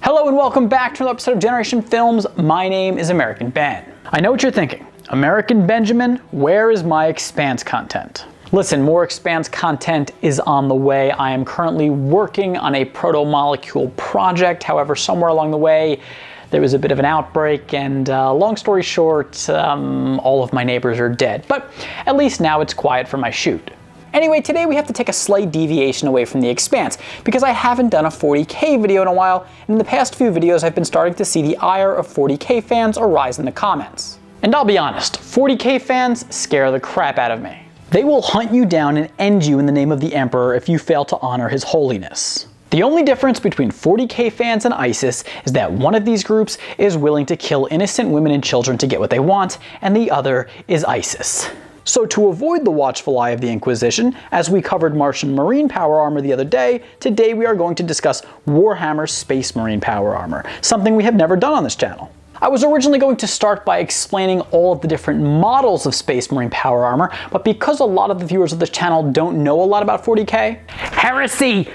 Hello and welcome back to another episode of Generation Films. My name is American Ben. I know what you're thinking. American Benjamin, where is my Expanse content? Listen, more Expanse content is on the way. I am currently working on a proto-molecule project. However, somewhere along the way, there was a bit of an outbreak and long story short, all of my neighbors are dead. But at least now it's quiet for my shoot. Anyway, today we have to take a slight deviation away from the Expanse because I haven't done a 40K video in a while, and in the past few videos I've been starting to see the ire of 40K fans arise in the comments. And I'll be honest, 40K fans scare the crap out of me. They will hunt you down and end you in the name of the Emperor if you fail to honor His Holiness. The only difference between 40K fans and ISIS is that one of these groups is willing to kill innocent women and children to get what they want, and the other is ISIS. So to avoid the watchful eye of the Inquisition, as we covered Martian Marine Power Armor the other day, today we are going to discuss Warhammer Space Marine Power Armor, something we have never done on this channel. I was originally going to start by explaining all of the different models of Space Marine Power Armor, but because a lot of the viewers of this channel don't know a lot about 40K, heresy!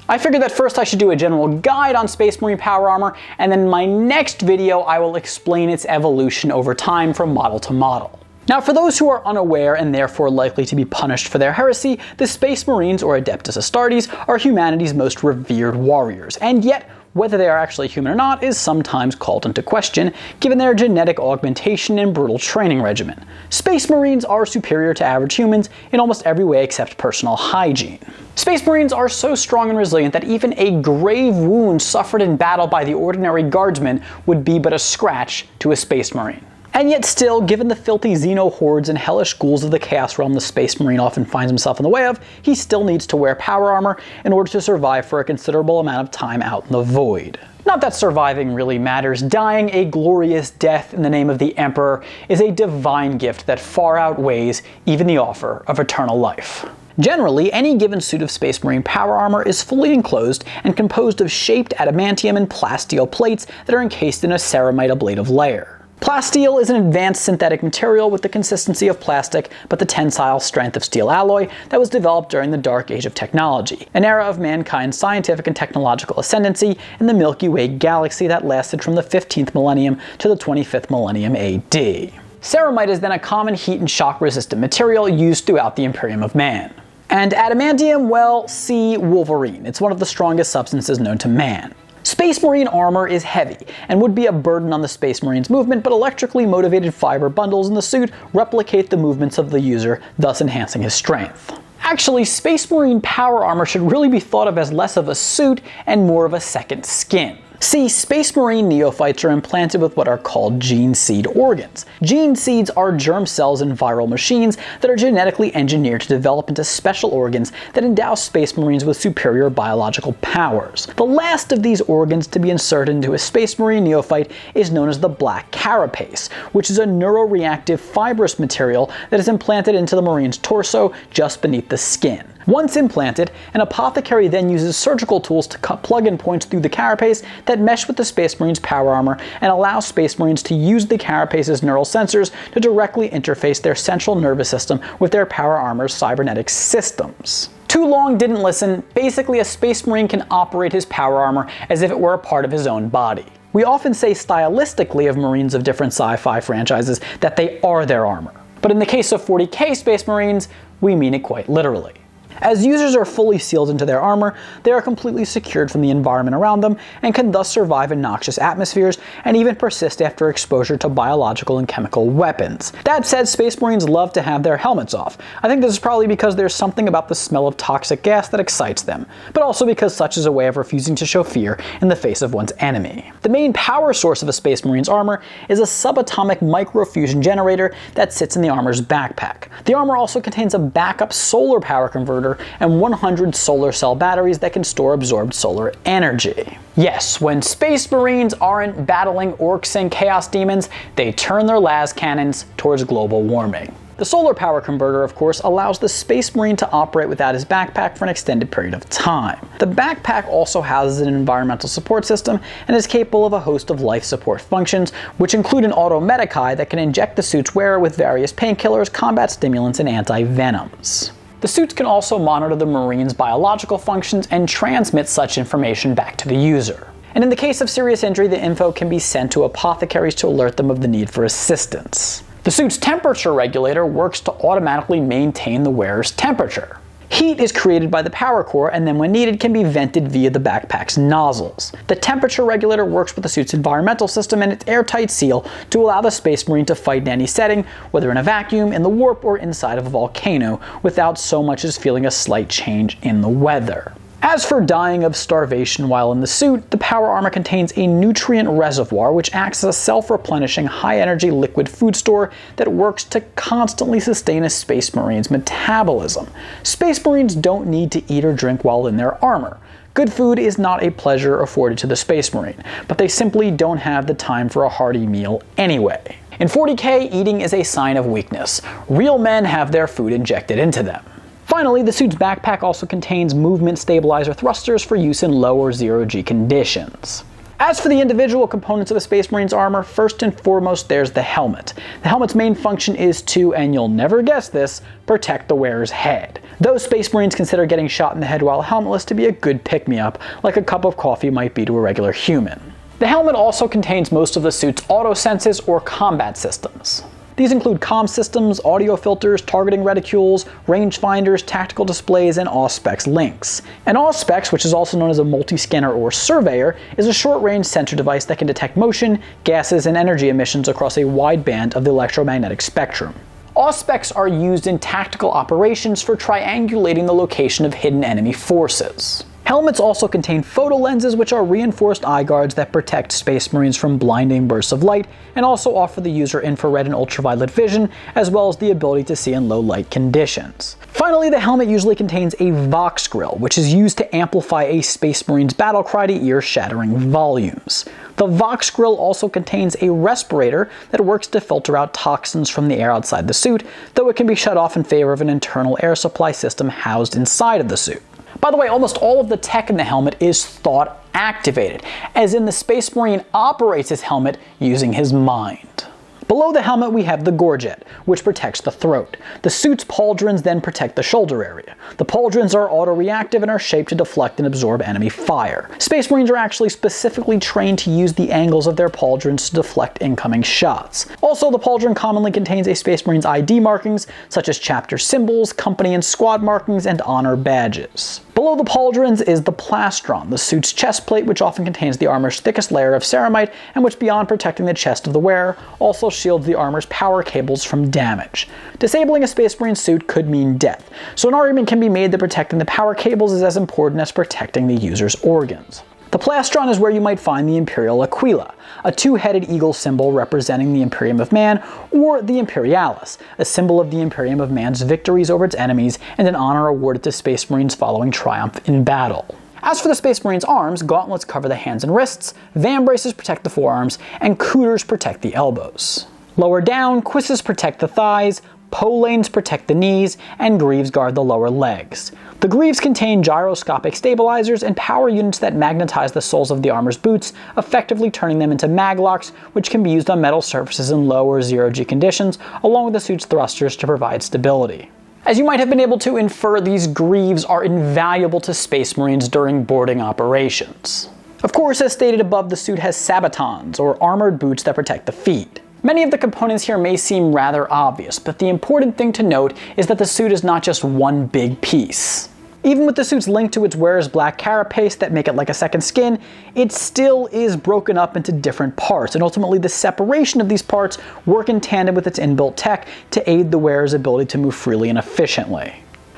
I figured that first I should do a general guide on Space Marine Power Armor, and then in my next video I will explain its evolution over time from model to model. Now, for those who are unaware and therefore likely to be punished for their heresy, the Space Marines, or Adeptus Astartes, are humanity's most revered warriors, and yet whether they are actually human or not is sometimes called into question, given their genetic augmentation and brutal training regimen. Space Marines are superior to average humans in almost every way except personal hygiene. Space Marines are so strong and resilient that even a grave wound suffered in battle by the ordinary guardsman would be but a scratch to a Space Marine. And yet still, given the filthy xeno hordes and hellish ghouls of the Chaos Realm the Space Marine often finds himself in the way of, he still needs to wear power armor in order to survive for a considerable amount of time out in the void. Not that surviving really matters. Dying a glorious death in the name of the Emperor is a divine gift that far outweighs even the offer of eternal life. Generally, any given suit of Space Marine Power Armor is fully enclosed and composed of shaped adamantium and plasteel plates that are encased in a ceramite ablative layer. Plasteel is an advanced synthetic material with the consistency of plastic but the tensile strength of steel alloy that was developed during the Dark Age of Technology, an era of mankind's scientific and technological ascendancy in the Milky Way galaxy that lasted from the 15th millennium to the 25th millennium AD. Ceramite is then a common heat and shock resistant material used throughout the Imperium of Man. And adamantium, well, see Wolverine. It's one of the strongest substances known to man. Space Marine armor is heavy and would be a burden on the Space Marines movement, but electrically motivated fiber bundles in the suit replicate the movements of the user, thus enhancing his strength. Actually, Space Marine Power Armor should really be thought of as less of a suit and more of a second skin. See, Space Marine neophytes are implanted with what are called gene seed organs. Gene seeds are germ cells in viral machines that are genetically engineered to develop into special organs that endow Space Marines with superior biological powers. The last of these organs to be inserted into a Space Marine neophyte is known as the black carapace, which is a neuroreactive fibrous material that is implanted into the Marine's torso just beneath the skin. Once implanted, an apothecary then uses surgical tools to cut plug-in points through the carapace that mesh with the Space Marine's power armor and allow Space Marines to use the carapace's neural sensors to directly interface their central nervous system with their power armor's cybernetic systems. Too long, didn't listen. Basically, a Space Marine can operate his power armor as if it were a part of his own body. We often say stylistically of Marines of different sci-fi franchises that they are their armor. But in the case of 40K Space Marines, we mean it quite literally. As users are fully sealed into their armor, they are completely secured from the environment around them and can thus survive in noxious atmospheres and even persist after exposure to biological and chemical weapons. That said, Space Marines love to have their helmets off. I think this is probably because there's something about the smell of toxic gas that excites them, but also because such is a way of refusing to show fear in the face of one's enemy. The main power source of a Space Marine's armor is a subatomic microfusion generator that sits in the armor's backpack. The armor also contains a backup solar power converter and 100 solar cell batteries that can store absorbed solar energy. Yes, when Space Marines aren't battling orcs and chaos demons, they turn their las cannons towards global warming. The solar power converter, of course, allows the Space Marine to operate without his backpack for an extended period of time. The backpack also houses an environmental support system and is capable of a host of life support functions, which include an automedici that can inject the suit's wearer with various painkillers, combat stimulants, and anti-venoms. The suits can also monitor the Marine's biological functions and transmit such information back to the user. And in the case of serious injury, the info can be sent to apothecaries to alert them of the need for assistance. The suit's temperature regulator works to automatically maintain the wearer's temperature. Heat is created by the power core and then when needed can be vented via the backpack's nozzles. The temperature regulator works with the suit's environmental system and its airtight seal to allow the Space Marine to fight in any setting, whether in a vacuum, in the warp, or inside of a volcano, without so much as feeling a slight change in the weather. As for dying of starvation while in the suit, the power armor contains a nutrient reservoir which acts as a self-replenishing high-energy liquid food store that works to constantly sustain a Space Marine's metabolism. Space Marines don't need to eat or drink while in their armor. Good food is not a pleasure afforded to the Space Marine, but they simply don't have the time for a hearty meal anyway. In 40K, eating is a sign of weakness. Real men have their food injected into them. Finally, the suit's backpack also contains movement stabilizer thrusters for use in low or zero-G conditions. As for the individual components of a Space Marine's armor, first and foremost there's the helmet. The helmet's main function is to, and you'll never guess this, protect the wearer's head. Those Space Marines consider getting shot in the head while helmetless to be a good pick-me-up, like a cup of coffee might be to a regular human. The helmet also contains most of the suit's auto senses or combat systems. These include comm systems, audio filters, targeting reticules, rangefinders, tactical displays, and Auspex links. An Auspex, which is also known as a multi-scanner or surveyor, is a short-range sensor device that can detect motion, gases, and energy emissions across a wide band of the electromagnetic spectrum. Auspex are used in tactical operations for triangulating the location of hidden enemy forces. Helmets also contain photo lenses, which are reinforced eye guards that protect Space Marines from blinding bursts of light and also offer the user infrared and ultraviolet vision, as well as the ability to see in low light conditions. Finally, the helmet usually contains a Vox Grille, which is used to amplify a Space Marine's battle cry to ear-shattering volumes. The Vox Grille also contains a respirator that works to filter out toxins from the air outside the suit, though it can be shut off in favor of an internal air supply system housed inside of the suit. By the way, almost all of the tech in the helmet is thought activated, as in the Space Marine operates his helmet using his mind. Below the helmet we have the gorget, which protects the throat. The suit's pauldrons then protect the shoulder area. The pauldrons are auto-reactive and are shaped to deflect and absorb enemy fire. Space Marines are actually specifically trained to use the angles of their pauldrons to deflect incoming shots. Also, the pauldron commonly contains a Space Marine's ID markings, such as chapter symbols, company and squad markings, and honor badges. Below the pauldrons is the Plastron, the suit's chest plate, which often contains the armor's thickest layer of ceramite, and which, beyond protecting the chest of the wearer, also shields the armor's power cables from damage. Disabling a Space Marine suit could mean death, so an argument can be made that protecting the power cables is as important as protecting the user's organs. The Plastron is where you might find the Imperial Aquila, a two-headed eagle symbol representing the Imperium of Man, or the Imperialis, a symbol of the Imperium of Man's victories over its enemies and an honor awarded to Space Marines following triumph in battle. As for the Space Marines' arms, gauntlets cover the hands and wrists, vambraces protect the forearms, and couters protect the elbows. Lower down, cuisses protect the thighs, polanes protect the knees, and greaves guard the lower legs. The greaves contain gyroscopic stabilizers and power units that magnetize the soles of the armor's boots, effectively turning them into maglocks, which can be used on metal surfaces in low or zero-G conditions, along with the suit's thrusters to provide stability. As you might have been able to infer, these greaves are invaluable to Space Marines during boarding operations. Of course, as stated above, the suit has sabatons, or armored boots that protect the feet. Many of the components here may seem rather obvious, but the important thing to note is that the suit is not just one big piece. Even with the suit's link to its wearer's black carapace that make it like a second skin, it still is broken up into different parts, and ultimately the separation of these parts work in tandem with its inbuilt tech to aid the wearer's ability to move freely and efficiently.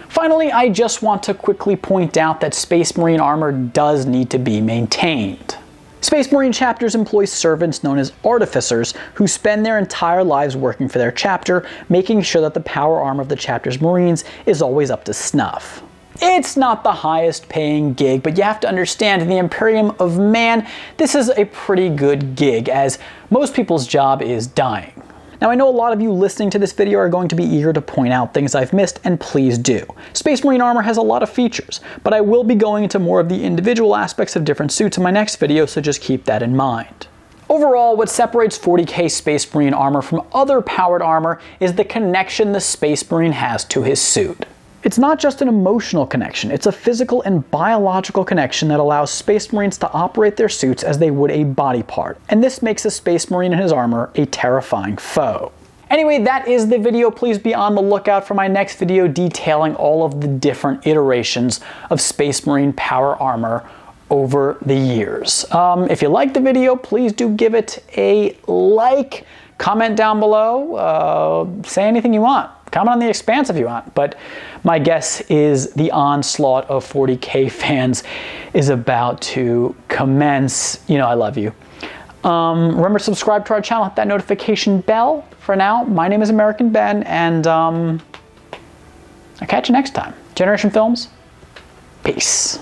Finally, I just want to quickly point out that Space Marine armor does need to be maintained. Space Marine chapters employ servants known as artificers who spend their entire lives working for their chapter, making sure that the power armor of the chapter's Marines is always up to snuff. It's not the highest paying gig, but you have to understand in the Imperium of Man, this is a pretty good gig, as most people's job is dying. Now, I know a lot of you listening to this video are going to be eager to point out things I've missed, and please do. Space Marine armor has a lot of features, but I will be going into more of the individual aspects of different suits in my next video, so just keep that in mind. Overall, what separates 40K Space Marine armor from other powered armor is the connection the Space Marine has to his suit. It's not just an emotional connection, it's a physical and biological connection that allows Space Marines to operate their suits as they would a body part. And this makes a Space Marine and his armor a terrifying foe. Anyway, that is the video. Please be on the lookout for my next video detailing all of the different iterations of Space Marine Power Armor over the years. If you liked the video, please do give it a like, comment down below, say anything you want. Comment on the Expanse if you want, but my guess is the onslaught of 40K fans is about to commence. You know I love you. Remember to subscribe to our channel, hit that notification bell. For now, my name is American Ben, and I'll catch you next time. Generation Films, peace.